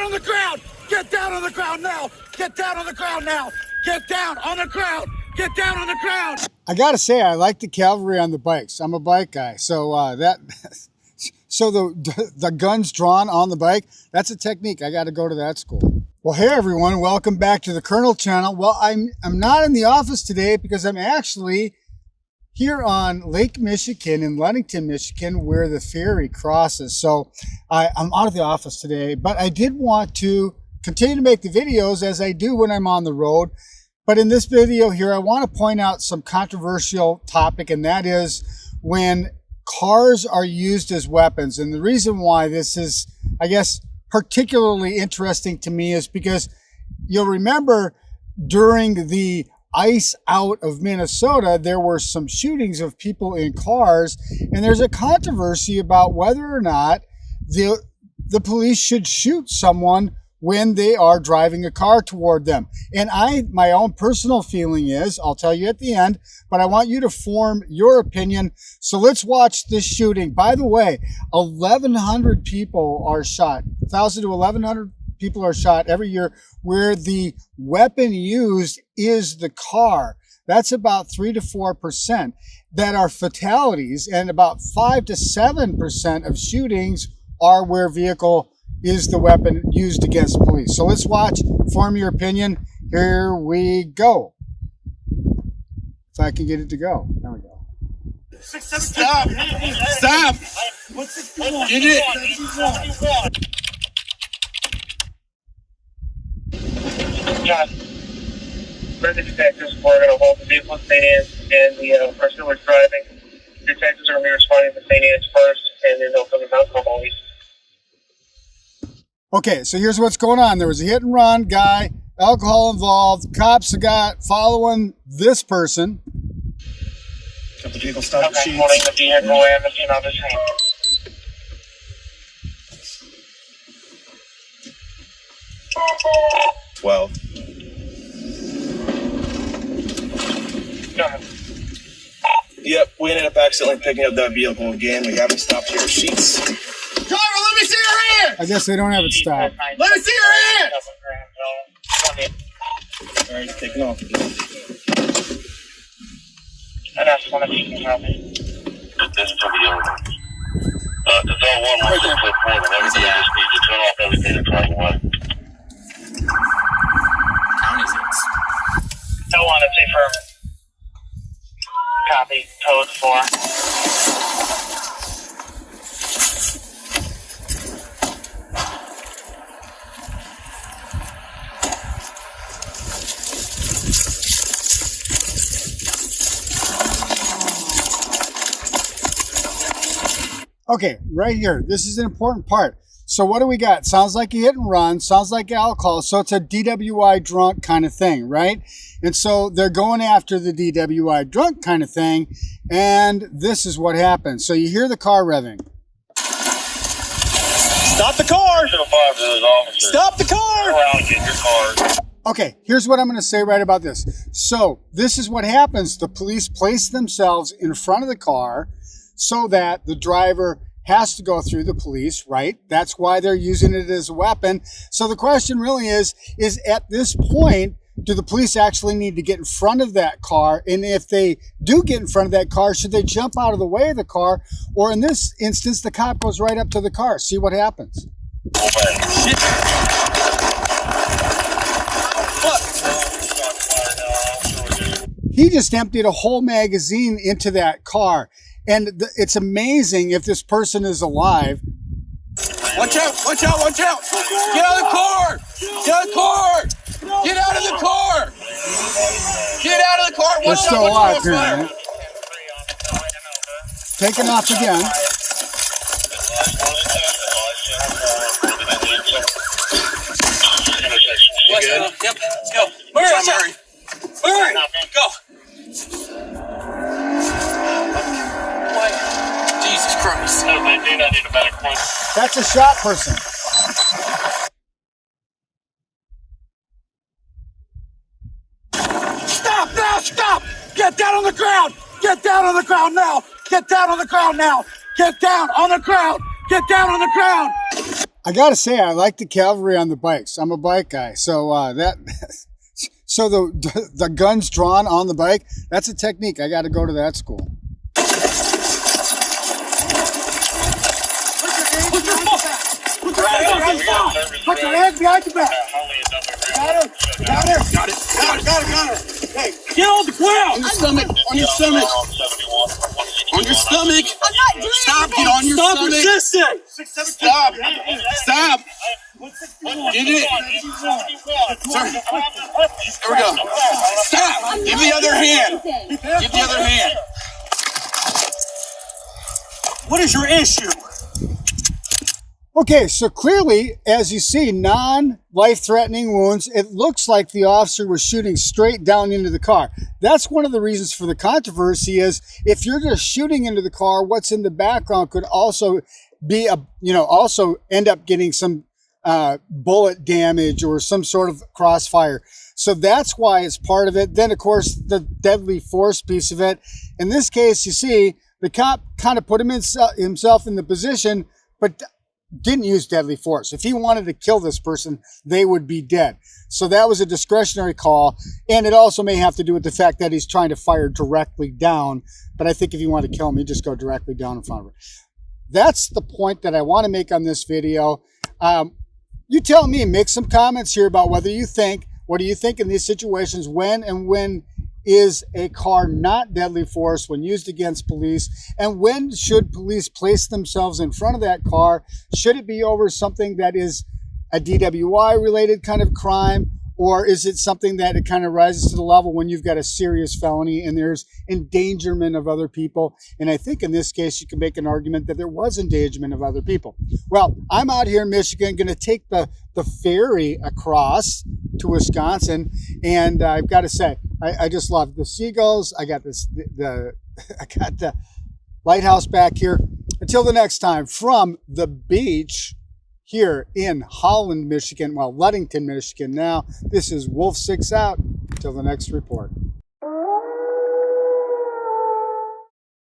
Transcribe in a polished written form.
down on the ground! Get down on the ground now! Get down on the ground now! Get down on the ground! Get down on the ground! I gotta say, I like the cavalry on the bikes. I'm a bike guy, so the guns drawn on the bike, that's a technique. I got to go to that school. Well, hey everyone, welcome back to the Colonel channel. Well, I'm not in the office today because I'm actually here on Lake Michigan in Ludington, Michigan, where the ferry crosses. So I'm out of the office today, but I did want to continue to make the videos as I do when I'm on the road. But in this video here, I want to point out some controversial topic, and that is when cars are used as weapons. And the reason why this is, I guess, particularly interesting to me is because you'll remember during the ice out of Minnesota, there were some shootings of people in cars, and there's a controversy about whether or not the police should shoot someone when they are driving a car toward them. And my own personal feeling is, I'll tell you at the end, but I want you to form your opinion. So let's watch this shooting. By the way, 1,100 people are shot, 1,000 to 1,100 people are shot every year where the weapon used is the car. That's about 3 to 4% that are fatalities, and about 5 to 7% of shootings are where vehicle is the weapon used against police. So let's watch, form your opinion. Here we go. If I can get it to go. There we go. Stop! Stop! Get it! John, for the detectives, we're going to hold the vehicle in St. Anne's, and the person who was driving, detectives are going to be responding to St. Anne's first, and then they'll come to Mount Carmel. Okay, so here's what's going on. There was a hit and run guy, alcohol involved. Cops got following this person. Got the vehicle stopped. Okay, holding the vehicle and the pin on his hand. Well. Go ahead. Yep, we ended up accidentally picking up that vehicle again. We haven't stopped here. Sheets. Driver, let me see your hands! I guess they don't have it stopped. Let me see your hands! All right, taking off again. And that's one of you can help me. This is for the other. There's all one more to flip forward, and everybody just needs to turn off everything and drive away. County six. Don't want to see firm. Copy. Code 4. Okay, right here. This is an important part. So what do we got? Sounds like a hit and run. Sounds like alcohol. So it's a DWI drunk kind of thing, right? And so they're going after the DWI drunk kind of thing. And this is what happens. So you hear the car revving. Stop the car! Stop the car! Around, get your car. Okay, here's what I'm going to say right about this. So this is what happens. The police place themselves in front of the car so that the driver has to go through the police, right? That's why they're using it as a weapon. So the question really is at this point, do the police actually need to get in front of that car? And if they do get in front of that car, should they jump out of the way of the car? Or in this instance, the cop goes right up to the car. See what happens. Shit. He just emptied a whole magazine into that car. And it's amazing if this person is alive. Watch out! Watch out! Watch out! Get out of the car! Get out of the car! Get out of the car! Get out of the car! They're Watch still out! alive Watch here, out! man. Taking off again. Yep, let's go. Hurry! Hurry! Go! Jesus Christ. No, they do not need a medical. That's a shot person. Stop now! Stop! Get down on the ground! Get down on the ground now! Get down on the ground now! Get down on the ground! Get down on the ground! I gotta say, I like the cavalry on the bikes. I'm a bike guy, so so the guns drawn on the bike, that's a technique. I got to go to that school. Put your hands behind your back. Got it. Hey, get on the ground. On your stomach. On your stomach. On your stomach. I'm not doing Stop. anything. Get on your Stop stomach. resisting. Stop. Stop. Get it. Sorry. There we go. Stop. Give the other hand. Give the other hand. What is your issue? Okay, so clearly, as you see, non-life-threatening wounds. It looks like the officer was shooting straight down into the car. That's one of the reasons for the controversy is if you're just shooting into the car, what's in the background could also be also end up getting some bullet damage or some sort of crossfire. So that's why it's part of it. Then, of course, the deadly force piece of it. In this case, you see, the cop kind of put himself in the position, but didn't use deadly force. If he wanted to kill this person, they would be dead. So that was a discretionary call. And it also may have to do with the fact that he's trying to fire directly down. But I think if you want to kill him, you just go directly down in front of him. That's the point that I want to make on this video. You tell me, make some comments here about what do you think in these situations, when is a car not deadly force when used against police, and when should police place themselves in front of that car? Should it be over something that is a DWI related kind of crime, or is it something that it kind of rises to the level when you've got a serious felony and there's endangerment of other people? And I think in this case, you can make an argument that there was endangerment of other people. Well, I'm out here in Michigan, going to take the ferry across to Wisconsin, and I've got to say, I just love the seagulls. I got I got the lighthouse back here. Until the next time, from the beach here in Holland, Michigan, well, Ludington, Michigan now, this is Wolf 6 out. Until the next report.